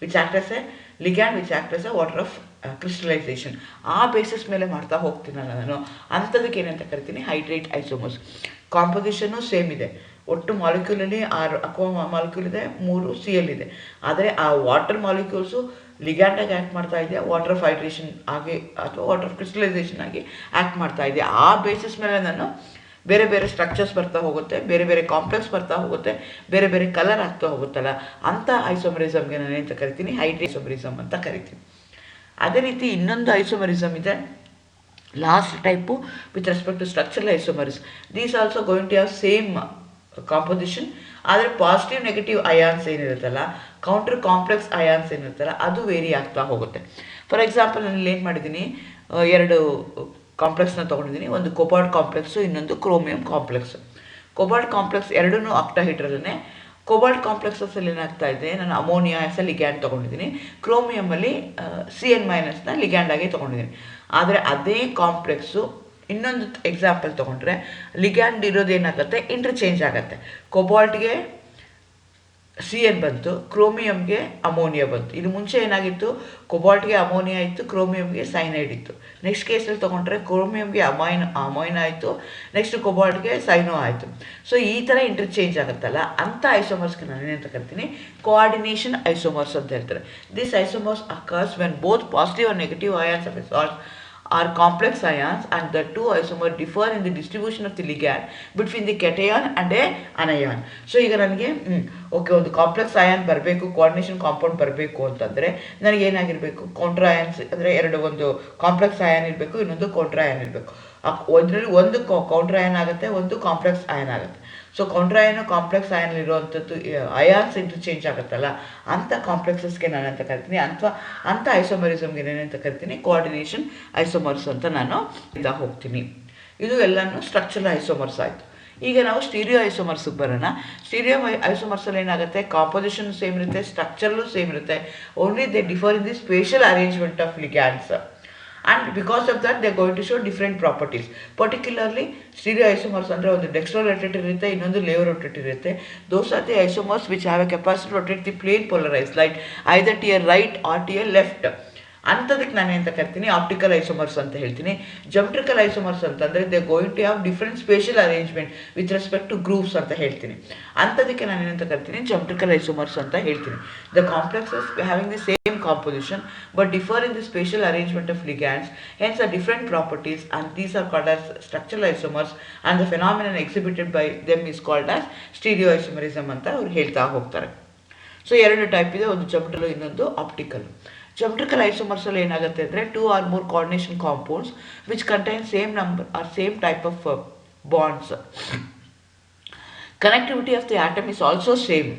which act as a ligand, which act as a water of crystallization. ಆ ಬೇಸಿಸ್ ಮೇಲೆ ಮಾಡ್ತಾ ಹೋಗ್ತೀನಲ್ಲ ನಾನು, ಅಂಥದಕ್ಕೆ ಏನಂತ ಕರಿತೀನಿ, ಹೈಡ್ರೇಟ್ ಐಸೋಮರ್ಸ್. ಕಾಂಪೋಸಿಷನ್ನು ಸೇಮ್ ಇದೆ, ಒಟ್ಟು ಮಾಲಿಕ್ಯೂಲಲ್ಲಿ 6 ಅಕ್ವಾ ಮಾಲಿಕ್ಯೂಲ್ ಇದೆ, 3 Cl ಇದೆ. ಆದರೆ ಆ ವಾಟರ್ ಮಾಲಿಕ್ಯೂಲ್ಸು ಲಿಗ್ಯಾಂಡಾಗಿ ಆ್ಯಕ್ಟ್ ಮಾಡ್ತಾ ಇದೆ, ವಾಟರ್ ಆಫ್ ಹೈಡ್ರೇಷನ್ ಆಗಿ ಅಥವಾ ವಾಟರ್ ಆಫ್ ಕ್ರಿಸ್ಟಲೈಸೇಷನ್ ಆಗಿ ಆ್ಯಕ್ಟ್ ಮಾಡ್ತಾ ಇದೆ. ಆ ಬೇಸಿಸ್ ಮೇಲೆ ನಾನು ಬೇರೆ ಬೇರೆ ಸ್ಟ್ರಕ್ಚರ್ಸ್ ಬರ್ತಾ ಹೋಗುತ್ತೆ, ಬೇರೆ ಬೇರೆ ಕಾಂಪ್ಲೆಕ್ಸ್ ಬರ್ತಾ ಹೋಗುತ್ತೆ, ಬೇರೆ ಬೇರೆ ಕಲರ್ ಆಗ್ತಾ ಹೋಗುತ್ತಲ್ಲ, ಅಂಥ ಐಸೋಮರಿಸಮ್ಗೆ ನಾನು ಏನಂತ ಕರಿತೀನಿ, ಹೈಡ್ರೇಟ್ ಐಸೋಮರಿಸಮ್ ಅಂತ ಕರಿತೀನಿ. ಅದೇ ರೀತಿ ಇನ್ನೊಂದು ಐಸೋಮರಿಸಮ್ ಇದೆ, last type with respect to structural isomers. These also going to have same composition. ಆದರೆ ಪಾಸಿಟಿವ್ ನೆಗೆಟಿವ್ ಅಯಾನ್ಸ್ ಏನಿರುತ್ತಲ್ಲ, ಕೌಂಟರ್ ಕಾಂಪ್ಲೆಕ್ಸ್ ಅಯಾನ್ಸ್ ಏನಿರುತ್ತಲ್ಲ, ಅದು ವೇರಿ ಆಗ್ತಾ ಹೋಗುತ್ತೆ. ಫಾರ್ ಎಕ್ಸಾಂಪಲ್ ನಾನು ಏನು ಮಾಡಿದ್ದೀನಿ, 2 ಕಾಂಪ್ಲೆಕ್ಸ್ನ ತೊಗೊಂಡಿದ್ದೀನಿ. ಒಂದು ಕೋಬಾಲ್ಟ್ ಕಾಂಪ್ಲೆಕ್ಸು, ಇನ್ನೊಂದು ಕ್ರೋಮಿಯಂ ಕಾಂಪ್ಲೆಕ್ಸ್. ಕೋಬಾಲ್ಟ್ ಕಾಂಪ್ಲೆಕ್ಸ್ ಎರಡೂ ಆಕ್ಟಾಹೈಡ್ರಲ್ಲೇ. ಕೋಬಾಲ್ಟ್ ಕಾಂಪ್ಲೆಕ್ಸಲ್ಲಿ ಏನಾಗ್ತಾ ಇದೆ, ನಾನು ಅಮೋನಿಯಾ ಎಸ್ ಲಿಗ್ಯಾಂಡ್ ತೊಗೊಂಡಿದ್ದೀನಿ, ಕ್ರೋಮಿಯಮಲ್ಲಿ Cn- ಲಿಗ್ಯಾಂಡ್ ಆಗಿ ತೊಗೊಂಡಿದ್ದೀನಿ. ಆದರೆ ಅದೇ ಕಾಂಪ್ಲೆಕ್ಸು ಇನ್ನೊಂದು ಎಕ್ಸಾಂಪಲ್ ತೊಗೊಂಡ್ರೆ ಲಿಗ್ಯಾಂಡ್ ಇರೋದೇನಾಗುತ್ತೆ, ಇಂಟರ್ಚೇಂಜ್ ಆಗುತ್ತೆ. ಕೋಬಾಲ್ಟ್ಗೆ Cn ಬಂತು, ಕ್ರೋಮಿಯಮ್ಗೆ ಅಮೋನಿಯಾ ಬಂತು. ಇದು ಮುಂಚೆ ಏನಾಗಿತ್ತು, ಕೋಬಾಲ್ಟ್ಗೆ ಅಮೋನಿಯಾ ಇತ್ತು, ಕ್ರೋಮಿಯಮ್ಗೆ ಸೈನೈಡ್ ಇತ್ತು. ನೆಕ್ಸ್ಟ್ ಕೇಸಲ್ಲಿ ತೊಗೊಂಡ್ರೆ ಕ್ರೋಮಿಯಮ್ಗೆ ಅಮೈನ್ ಆಯಿತು, ನೆಕ್ಸ್ಟ್ ಕೋಬಾಲ್ಟ್ಗೆ ಸೈನೋ ಆಯಿತು. ಸೊ ಈ ಥರ ಇಂಟರ್ಚೇಂಜ್ ಆಗುತ್ತಲ್ಲ, ಅಂಥ ಐಸೋಮರ್ಸ್ಗೆ ನಾನು ಏನಂತ ಕರಿತೀನಿ, ಕೋಆರ್ಡಿನೇಷನ್ ಐಸೋಮರ್ಸ್ ಅಂತ ಹೇಳ್ತಾರೆ. This isomers occurs when both positive or negative ions of a salt are complex ions and the two isomers differ in the distribution of the ligand between the cation and a anion. So ಈಗ ನನಗೆ ಓಕೆ, ಒಂದು ಕಾಂಪ್ಲೆಕ್ಸ್ ಅಯಾನ್ ಬರಬೇಕು, ಕೋಆರ್ಡಿನೇಷನ್ ಕಾಂಪೌಂಡ್ ಬರಬೇಕು ಅಂತಂದರೆ ನನಗೆ ಏನಾಗಿರಬೇಕು, ಕೌಂಟ್ರ್ ಅಯಾನ್ಸ್ ಅಂದರೆ ಒಂದು ಕಾಂಪ್ಲೆಕ್ಸ್ ಅಯಾನ್ ಇರಬೇಕು, ಇನ್ನೊಂದು ಕೌಂಟ್ರ್ ಅಯಾನ್ ಇರಬೇಕು. ಇದರಲ್ಲಿ ಒಂದು ಕೌಂಟ್ರ್ ಅಯಾನ್ ಆಗುತ್ತೆ, ಒಂದು ಕಾಂಪ್ಲೆಕ್ಸ್ ಅಯಾನ್ ಆಗುತ್ತೆ. ಸೊ ಕೌಂಟ್ರ್ ಅಯಾನು ಕಾಂಪ್ಲೆಕ್ಸ್ ಅಯಾನ್ ಇರುವಂಥದ್ದು ಅಯಾನ್ಸ್ ಇಂಟರ್ಚೇಂಜ್ ಆಗುತ್ತಲ್ಲ, ಅಂಥ ಕಾಂಪ್ಲೆಕ್ಸಸ್ಗೆ ನಾನು ಅಂತ ಕರಿತೀನಿ, ಅಂಥ ಐಸೋಮರಿಸಮ್ಗೆ ಏನಂತ ಕರಿತೀನಿ, ಕೋಆರ್ಡಿನೇಷನ್ ಐಸೋಮರ್ಸ್ ಅಂತ ನಾನು ಹೋಗ್ತೀನಿ. ಇದು ಎಲ್ಲನೂ ಸ್ಟ್ರಕ್ಚರಲ್ ಐಸೋಮರ್ಸ್ ಆಯಿತು. ಈಗ ನಾವು ಸ್ಟೀರಿಯೋ ಐಸೋಮರ್ಸ್ಗೆ ಬರೋಣ. ಸ್ಟೀರಿಯೋ ಐಸೋಮರ್ಸಲ್ಲಿ ಏನಾಗುತ್ತೆ, ಕಾಂಪೋಸಿಷನ್ ಸೇಮ್ ಇರುತ್ತೆ, ಸ್ಟ್ರಕ್ಚರಲ್ಲೂ ಸೇಮ್ ಇರುತ್ತೆ, only they differ in the spatial arrangement of ligands. And because of that they are going to show different properties. Particularly stereoisomers ಅಂದರೆ ಒಂದು dextrorotator ಇರುತ್ತೆ, ಇನ್ನೊಂದು levorotatory ಇರುತ್ತೆ. Those are the isomers which have a capacity to rotate the plane polarized light either to your right or to your left. ಅಂಥದಕ್ಕೆ ನಾನು ಎಂತ ಕರಿತೀನಿ, ಆಪ್ಟಿಕಲ್ ಐಸೋಮರ್ಸ್ ಅಂತ ಹೇಳ್ತೀನಿ. ಜಮೆಟ್ರಿಕಲ್ ಐಸೋಮರ್ಸ್ ಅಂತಂದರೆ they going to have different spatial arrangement with respect to groups ಅಂತ ಹೇಳ್ತೀನಿ. ಅಂಥದಕ್ಕೆ ನಾನು ಏನಂತ ಕರಿತೀನಿ, ಜಮೆಟ್ರಿಕಲ್ ಐಸೋಮರ್ಸ್ ಅಂತ ಹೇಳ್ತೀನಿ. The complexes having the same composition but differ in the spatial arrangement of ligands, hence are different properties, and these are called as structural isomers, and the phenomenon exhibited by them is called as stereoisomerism ಅಂತ ಅವ್ರು ಹೇಳ್ತಾ ಹೋಗ್ತಾರೆ. ಸೊ 2 ಟೈಪ್ ಇದೆ, ಒಂದು ಜಮೆಟ್ರಲ್, ಇನ್ನೊಂದು ಆಪ್ಟಿಕಲ್. Geometrical isomers ಅಲ್ಲಿ ಏನಾಗುತ್ತೆ ಅಂದರೆ 2 or more coordination compounds which contain same number or same type of bonds. Connectivity of the atom is also same.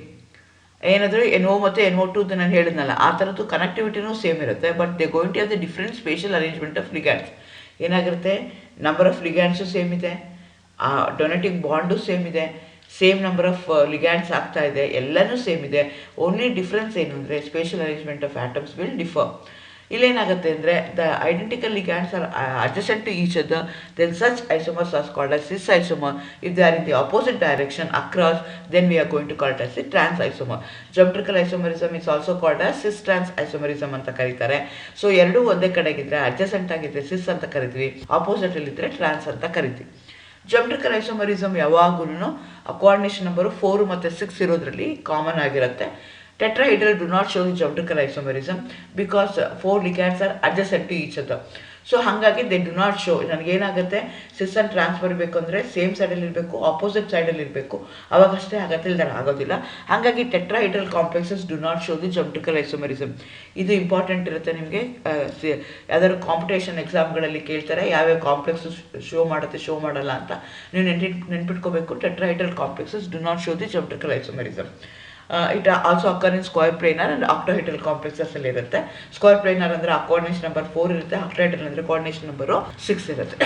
ಏನಾದರೂ NO ಮತ್ತು NO2 ಅಂತ ನಾನು ಹೇಳಿದ್ನಲ್ಲ, ಆ ಥರದ್ದು ಕನೆಕ್ಟಿವಿಟಿನೂ ಸೇಮ್ ಇರುತ್ತೆ. But they going to have the different spatial arrangement of ligands. ಏನಾಗಿರುತ್ತೆ, ನಂಬರ್ ಆಫ್ ಲಿಗ್ಯಾಂಡ್ಸು ಸೇಮ್ ಇದೆ, ಡೊನೆಟಿಂಗ್ ಬಾಂಡು ಸೇಮ್ ಇದೆ, ಸೇಮ್ ನಂಬರ್ ಆಫ್ ಲಿಗ್ಯಾಂಡ್ಸ್ ಆಗ್ತಾ ಇದೆ, ಎಲ್ಲನೂ ಸೇಮ್ ಇದೆ. ಓನ್ಲಿ ಡಿಫ್ರೆನ್ಸ್ ಏನು ಅಂದರೆ spatial arrangement of atoms will differ. ಇಲ್ಲೇನಾಗುತ್ತೆ ಅಂದರೆ the identical ligands are adjacent to each other, then such isomers are called as cis isomer. If they are in the opposite direction across, then we are going to call it as the trans isomer. Geometrical isomerism is also called as cis trans isomerism ಅಂತ ಕರೀತಾರೆ. ಸೊ ಎರಡೂ ಒಂದೇ ಕಡೆಗಿದ್ರೆ adjacent ಆಗಿದ್ರೆ cis ಅಂತ ಕರಿತೀವಿ, ಆಪೋಸಿಟ್ ಅಲ್ಲಿದ್ದರೆ ಟ್ರಾನ್ಸ್ ಅಂತ ಕರಿತೀವಿ. Geometrical isomerism ಯಾವಾಗೂ ಕೋಆರ್ಡಿನೇಷನ್ ನಂಬರು 4 ಮತ್ತು 6 ಇರೋದ್ರಲ್ಲಿ ಕಾಮನ್ ಆಗಿರುತ್ತೆ. Tetrahedral do not show the geometrical isomerism because 4 ligands are adjacent to each other. So ಹಾಗಾಗಿ ದೇ ಡು ನಾಟ್ ಶೋ. ನನಗೇನಾಗುತ್ತೆ, ಸಿಸ್ ಅಂಡ್ ಟ್ರಾನ್ಸ್ ಬರಬೇಕು ಅಂದರೆ ಸೇಮ್ ಸೈಡಲ್ಲಿ ಇರಬೇಕು, ಆಪೋಸಿಟ್ ಸೈಡಲ್ಲಿ ಇರಬೇಕು, ಅವಾಗಷ್ಟೇ ಆಗತ್ತೆ, ಇಲ್ದಾರ ಆಗೋದಿಲ್ಲ. ಹಾಗಾಗಿ tetrahedral complexes do not show the geometrical isomerism. ಇದು ಇಂಪಾರ್ಟೆಂಟ್ ಇರುತ್ತೆ ನಿಮಗೆ. ಯಾವ್ದಾದ್ರು ಕಾಂಪಿಟೇಷನ್ ಎಕ್ಸಾಮ್ಗಳಲ್ಲಿ ಕೇಳ್ತಾರೆ ಯಾವ್ಯಾವ ಕಾಂಪ್ಲೆಕ್ಸ್ ಶೋ ಮಾಡುತ್ತೆ ಶೋ ಮಾಡಲ್ಲ ಅಂತ. ನೀವು ನೆನ್ಪಿಟ್ಕೋಬೇಕು, tetrahedral complexes do not show the geometrical isomerism. It also occur in square planar and octahedral complexes ಅಲ್ಲಿ ಇರುತ್ತೆ. ಸ್ಕ್ವೇರ್ ಪ್ಲೇನರ್ ಅಂದರೆ ಕೋಆರ್ಡಿನೇಷನ್ ನಂಬರ್ 4 ಇರುತ್ತೆ, ಆಕ್ಟಾಹೆಡ್ರಲ್ ಅಂದರೆ ಕೋಆರ್ಡಿನೇಷನ್ ನಂಬರು 6 ಇರುತ್ತೆ.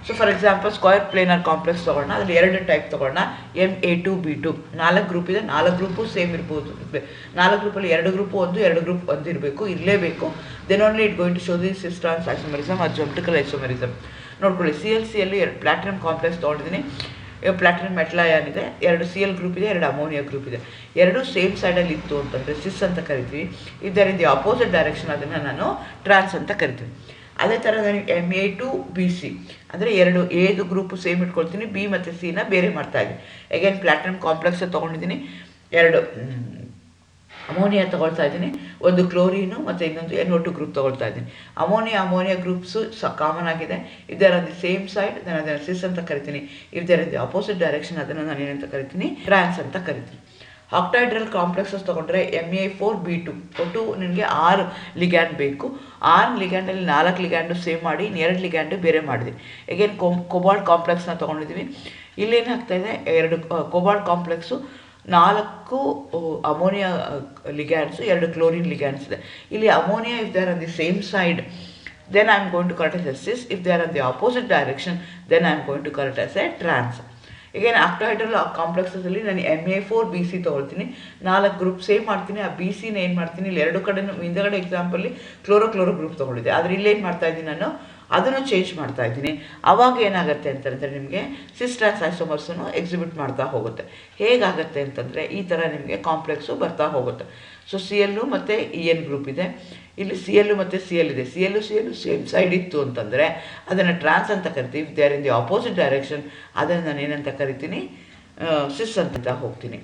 So for example square planar complex ತೊಗೊಳ್ಳೋಣ, ಅದರಲ್ಲಿ 2 ಟೈಪ್ ತೊಗೊಳ್ಳೋಣ. MA2 B2 4 ಗ್ರೂಪ್ ಇದೆ, 4 ಗ್ರೂಪು ಸೇಮ್ ಇರ್ಬೋದು. 4 ಗ್ರೂಪಲ್ಲಿ 2 ಗ್ರೂಪು 2 ಗ್ರೂಪ್ 1 ಇರಬೇಕು, ಇರಲೇಬೇಕು. Then only it going to show the cis trans isomerism or geometrical isomerism. ನೋಡ್ಕೊಳ್ಳಿ, CLCಯಲ್ಲಿ ಪ್ಲಾಟಿನಮ್ ಕಾಂಪ್ಲೆಕ್ಸ್ ತೊಗೊಂಡಿದ್ದೀನಿ. ಪ್ಲಾಟಿನಮ್ ಮೆಟಲ್ ಅಯಾನ್ ಇದೆ, 2 CL ಗ್ರೂಪ್ ಇದೆ, 2 ಅಮೋನಿಯಾ ಗ್ರೂಪ್ ಇದೆ. 2 ಸೇಮ್ ಸೈಡಲ್ಲಿ ಇತ್ತು ಅಂತಂದರೆ ಸಿಸ್ ಅಂತ ಕರಿತೀವಿ. ಇದರಿಂದ ಆಪೋಸಿಟ್ ಡೈರೆಕ್ಷನ್ ಅದನ್ನು ನಾನು ಟ್ರಾನ್ಸ್ ಅಂತ ಕರಿತೀವಿ. ಅದೇ ಥರ ನಾನು MA2 BC ಅಂದರೆ 2 ಎದು ಗ್ರೂಪು ಸೇಮ್ ಇಟ್ಕೊಳ್ತೀನಿ, ಬಿ ಮತ್ತು ಸಿನ ಬೇರೆ ಮಾಡ್ತಾಯಿದ್ದೀನಿ. ಅಗೇನ್ ಪ್ಲಾಟಿನಮ್ ಕಾಂಪ್ಲೆಕ್ಸ್ ತೊಗೊಂಡಿದ್ದೀನಿ, 2 ಅಮೋನಿಯಾ ತೊಗೊಳ್ತಾ ಇದ್ದೀನಿ, 1 ಕ್ಲೋರಿನು ಮತ್ತು ಇನ್ನೊಂದು NO2 ಗ್ರೂಪ್ ತೊಗೊಳ್ತಾ ಇದ್ದೀನಿ. ಅಮೋನಿಯಾ ಗ್ರೂಪ್ಸು ಕಾಮನ್ ಆಗಿದೆ. If there on the same side ನಾನು ಅದನ್ನು ಸಿಸ್ ಅಂತ ಕರಿತೀನಿ. If there in the opposite direction ಅದನ್ನು ನಾನು ಏನಂತ ಕರಿತೀನಿ, ಟ್ರಾನ್ಸ್ ಅಂತ ಕರಿತೀನಿ. ಆಕ್ಟಾಹೈಡ್ರಲ್ ಕಾಂಪ್ಲೆಕ್ಸಸ್ ತೊಗೊಂಡ್ರೆ MA4 B2 ಒಟ್ಟು ನಿನಗೆ 6 ಲಿಗ್ಯಾಂಡ್ ಬೇಕು. 6 ಲಿಗ್ಯಾಂಡಲ್ಲಿ 4 ಲಿಗ್ಯಾಂಡು ಸೇವ್ ಮಾಡಿ 2 ಲಿಗ್ಯಾಂಡು ಬೇರೆ ಮಾಡಿದ್ವಿ. ಅಗೇನ್ ಕೋಬಾಲ್ಟ್ ಕಾಂಪ್ಲೆಕ್ಸ್ನ ತೊಗೊಂಡಿದ್ದೀವಿ. ಇಲ್ಲೇನಾಗ್ತಾಯಿದೆ, 2 cobalt complex, 4 ammonia ligands, 2 chlorine ligands ಇದೆ. ಇಲ್ಲಿ ammonia if they are on the same side then I am going to call it as a cis. If they are in the opposite direction then I am going to call it as a trans. Again octahedral complexes ಅಲ್ಲಿ ನಾನು MA4 BC ತೊಗೊಳ್ತೀನಿ, 4 ಗ್ರೂಪ್ ಸೇವ್ ಮಾಡ್ತೀನಿ. ಆ BC ನ ಏನು ಮಾಡ್ತೀನಿ, ಇಲ್ಲಿ 2 ಕಡೆ ಹಿಂದಗಡೆ ಎಕ್ಸಾಂಪಲ್ಲಿ ಕ್ಲೋರೋ ಗ್ರೂಪ್ ತೊಗೊಂಡಿದ್ದೆ, ಆದರೆ ಇಲ್ಲಿ ಏನು ಮಾಡ್ತಾ ಇದ್ದೀನಿ ನಾನು ಅದನ್ನು ಚೇಂಜ್ ಮಾಡ್ತಾ ಇದ್ದೀನಿ. ಆವಾಗ ಏನಾಗುತ್ತೆ ಅಂತಂದರೆ ನಿಮಗೆ ಸಿಸ್ ಟ್ರಾನ್ಸ್ ಐಸೋಮರ್ಸನ್ನು ಎಕ್ಸಿಬಿಟ್ ಮಾಡ್ತಾ ಹೋಗುತ್ತೆ. ಹೇಗಾಗುತ್ತೆ ಅಂತಂದರೆ ಈ ಥರ ನಿಮಗೆ ಕಾಂಪ್ಲೆಕ್ಸು ಬರ್ತಾ ಹೋಗುತ್ತೆ. ಸೊ CL ಮತ್ತು EN ಗ್ರೂಪ್ ಇದೆ, ಇಲ್ಲಿ CL ಮತ್ತು CL ಇದೆ. CL ಸೇಮ್ ಸೈಡ್ ಇತ್ತು ಅಂತಂದರೆ ಅದನ್ನು ಟ್ರಾನ್ಸ್ ಅಂತ ಕರಿತೀವಿ. They are in the opposite direction ಅದನ್ನು ನಾನು ಏನಂತ ಕರಿತೀನಿ, ಸಿಸ್ ಅಂತ ಹೋಗ್ತೀನಿ.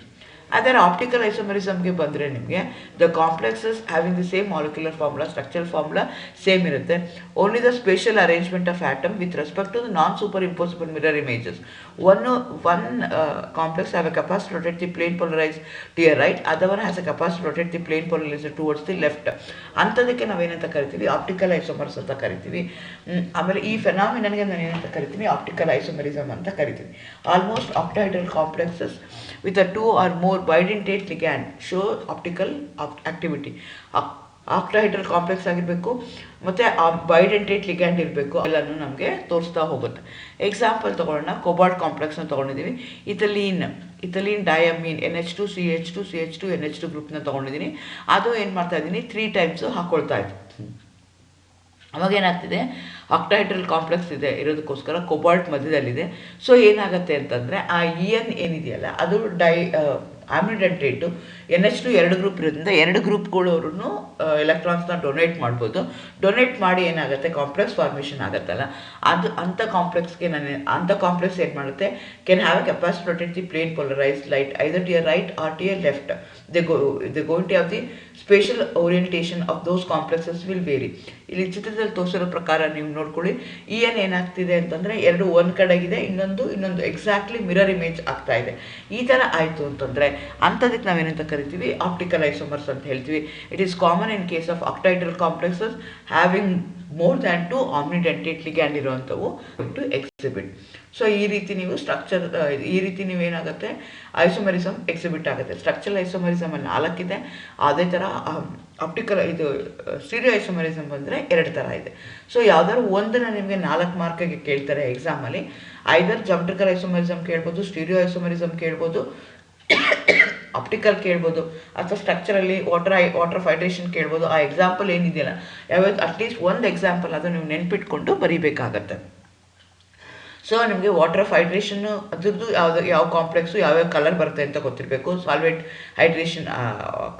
ಅದರ ಆಪ್ಟಿಕಲ್ ಐಸೋಮೆರಿಸಮ್ಗೆ ಬಂದರೆ ನಿಮಗೆ the complexes having the same molecular formula, structural formula same ಇರುತ್ತೆ. Only the spatial arrangement of atom with respect to the non superimposable mirror images. One complex have a capacity rotate the plane polarise to your right, other one has a capacity rotate the plane polarise towards the left. ಅಂಥದಕ್ಕೆ ನಾವೇನಂತ ಕರಿತೀವಿ, ಆಪ್ಟಿಕಲ್ ಐಸೋಮರ್ಸ್ ಅಂತ ಕರಿತೀವಿ. ಆಮೇಲೆ ಈ ಫೆನಾಮಿನನ್ಗೆ ನಾನು ಏನಂತ ಕರಿತೀನಿ, ಆಪ್ಟಿಕಲ್ ಐಸೋಮೆರಿಸಮ್ ಅಂತ ಕರಿತೀನಿ. Almost octahedral complexes with a 2 or more bidentate ligand show optical activity. Octahedral complex ಆಗಿರಬೇಕು ಮತ್ತು ಆ ಬೈಡೆಂಟೇಟ್ ಲಿಗ್ಯಾಂಡ್ ಇರಬೇಕು, ಎಲ್ಲನೂ ನಮಗೆ ತೋರಿಸ್ತಾ ಹೋಗುತ್ತೆ. ಎಕ್ಸಾಂಪಲ್ ತೊಗೊಳ್ಳೋಣ, ಕೋಬಾಲ್ಟ್ ಕಾಂಪ್ಲೆಕ್ಸ್ನ ತೊಗೊಂಡಿದ್ದೀವಿ. Ethylene ಡಯಾಮೀನ್ NH2 CH2 CH2 NH2 ಗ್ರೂಪ್ನ ತೊಗೊಂಡಿದ್ದೀನಿ. ಅದು ಏನು ಮಾಡ್ತಾ ಇದ್ದೀನಿ, 3 ಟೈಮ್ಸು ಹಾಕ್ಕೊಳ್ತಾ ಇದ್ದೀನಿ. ಅವಾಗ ಏನಾಗ್ತಿದೆ, ಆಕ್ಟಾಹೈಡ್ರಲ್ ಕಾಂಪ್ಲೆಕ್ಸ್ ಇದೆ ಇರೋದಕ್ಕೋಸ್ಕರ ಕೋಬಾಲ್ಟ್ ಮಧ್ಯದಲ್ಲಿದೆ. ಸೊ ಏನಾಗುತ್ತೆ ಅಂತಂದರೆ ಆ EN ಏನಿದೆಯಲ್ಲ ಅದು ಆಮ್ನಿಡೆಂಟೇಟು NH2 2 ಗ್ರೂಪ್ ಇರೋದ್ರಿಂದ 2 ಗ್ರೂಪ್ಗಳವ್ರೂ ಎಲೆಕ್ಟ್ರಾನ್ಸ್ನ ಡೊನೇಟ್ ಮಾಡ್ಬೋದು. ಡೊನೇಟ್ ಮಾಡಿ ಏನಾಗುತ್ತೆ, ಕಾಂಪ್ಲೆಕ್ಸ್ ಫಾರ್ಮೇಷನ್ ಆಗುತ್ತಲ್ಲ, ಅದು ಅಂಥ ಕಾಂಪ್ಲೆಕ್ಸ್ಗೆ ಅಂಥ ಕಾಂಪ್ಲೆಕ್ಸ್ ಏನು ಮಾಡುತ್ತೆ, can have a capacity rotate the plane polarized light either to your right or to your left. They going to have the spatial orientation of those complexes will vary. ಇಲ್ಲಿ ಚಿತ್ರದಲ್ಲಿ ತೋರಿಸಿರೋ ಪ್ರಕಾರ ನೀವು ನೋಡ್ಕೊಳ್ಳಿ, EN ಏನಾಗ್ತಿದೆ ಅಂತಂದರೆ 2 ಒಂದು ಕಡೆಗಿದೆ, ಇನ್ನೊಂದು ಎಕ್ಸಾಕ್ಟ್ಲಿ ಮಿರರ್ ಇಮೇಜ್ ಆಗ್ತಾ ಇದೆ. ಈ ಥರ ಆಯಿತು ಅಂತಂದರೆ ಅಂಥದಕ್ಕೆ ನಾವೇನಂತ ಕರಿತೀವಿ ಆಪ್ಟಿಕಲ್ ಐಸೋಮರ್ಸ್ ಅಂತ ಹೇಳ್ತೀವಿ. It is common in case of octahedral complexes having more than 2 ambidentate ligand ಇರುವಂಥವು ಟು ಎಕ್ಸಿಬಿಟ್. ಸೊ ಈ ರೀತಿ ನೀವು ಸ್ಟ್ರಕ್ಚರ್, ಈ ರೀತಿ ನೀವೇನಾಗುತ್ತೆ ಐಸೋಮರಿಸಮ್ ಎಕ್ಸಿಬಿಟ್ ಆಗುತ್ತೆ. ಸ್ಟ್ರಕ್ಚರಲ್ ಐಸೋಮರಿಸಮ್ ಅಲ್ಲಿ 4 ಇದೆ. ಅದೇ ಥರ ಆಪ್ಟಿಕಲ್ ಇದು ಸ್ಟೀರಿಯೋ ಐಸೋಮರಿಸಮ್ ಬಂದರೆ 2 ಥರ ಇದೆ. ಸೊ ಯಾವ್ದಾದ್ರು ಒಂದನ್ನು ನಿಮಗೆ 4 ಮಾರ್ಕಿಗೆ ಕೇಳ್ತಾರೆ ಎಕ್ಸಾಮಲ್ಲಿ. ಐದರ್ ಜಾಮೆಟ್ರಿಕಲ್ ಐಸೋಮರಿಸಮ್ ಕೇಳ್ಬೋದು, ಸ್ಟೀರಿಯೋ ಐಸೋಮರಿಸಮ್ ಕೇಳ್ಬೋದು, ಆಪ್ಟಿಕಲ್ ಕೇಳ್ಬೋದು, ಅಥವಾ ಸ್ಟ್ರಕ್ಚರಲ್ಲಿ ವಾಟರ್ ಆಫ್ ಹೈಡ್ರೇಷನ್ ಕೇಳ್ಬೋದು. ಆ ಎಕ್ಸಾಂಪಲ್ ಏನಿದೆಯಲ್ಲ ಯಾವ್ಯಾವ್ದು ಅಟ್ಲೀಸ್ಟ್ ಒಂದು ಎಕ್ಸಾಂಪಲ್ ಅದು ನೀವು ನೆನ್ಪಿಟ್ಕೊಂಡು ಬರೀಬೇಕಾಗತ್ತೆ. ಸೊ ನಿಮಗೆ ವಾಟರ್ ಆಫ್ ಹೈಡ್ರೇಷನ್ನು ಅದ್ರದ್ದು ಯಾವ ಕಾಂಪ್ಲೆಕ್ಸು ಯಾವ್ಯಾವ ಕಲರ್ ಬರುತ್ತೆ ಅಂತ ಗೊತ್ತಿರಬೇಕು. ಸಾಲ್ವೆಂಟ್ ಹೈಡ್ರೇಷನ್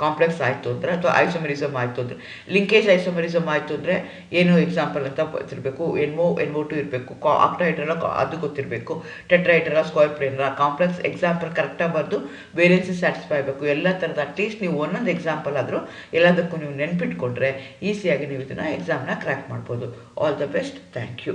ಕಾಂಪ್ಲೆಕ್ಸ್ ಆಯಿತು ಅಂದರೆ, ಅಥವಾ ಐಸೋಮರಿಸಮ್ ಆಯಿತು ಅಂದರೆ, ಲಿಂಕೇಜ್ ಐಸೋಮರಿಸಮ್ ಆಯಿತು ಅಂದರೆ ಏನು ಎಕ್ಸಾಂಪಲ್ ಅಂತ ಗೊತ್ತಿರಬೇಕು. NO2 ಇರಬೇಕು, ಆಕ್ಟಾಹೈಡ್ರಲ್ಲ ಅದು ಗೊತ್ತಿರಬೇಕು, ಟೆಟ್ರಾಹೈಡ್ರಲ್ಲ, ಸ್ಕ್ವೇರ್ ಪ್ಲೇನರ ಕಾಂಪ್ಲೆಕ್ಸ್ ಎಕ್ಸಾಂಪಲ್ ಕರೆಕ್ಟಾಗಿ ಬರೆದು ವೇರಿಯನ್ಸಿ ಸ್ಯಾಟಿಸ್ಫೈ ಆಗಬೇಕು. ಎಲ್ಲ ಥರದ ಅಟ್ಲೀಸ್ಟ್ ನೀವು ಒಂದೊಂದು ಎಕ್ಸಾಂಪಲ್ ಆದರೂ ಎಲ್ಲದಕ್ಕೂ ನೀವು ನೆನ್ಪಿಟ್ಕೊಂಡ್ರೆ ಈಸಿಯಾಗಿ ನೀವು ಇದನ್ನು ಎಕ್ಸಾಮ್ನ ಕ್ರ್ಯಾಕ್ ಮಾಡ್ಬೋದು. All the best. Thank you.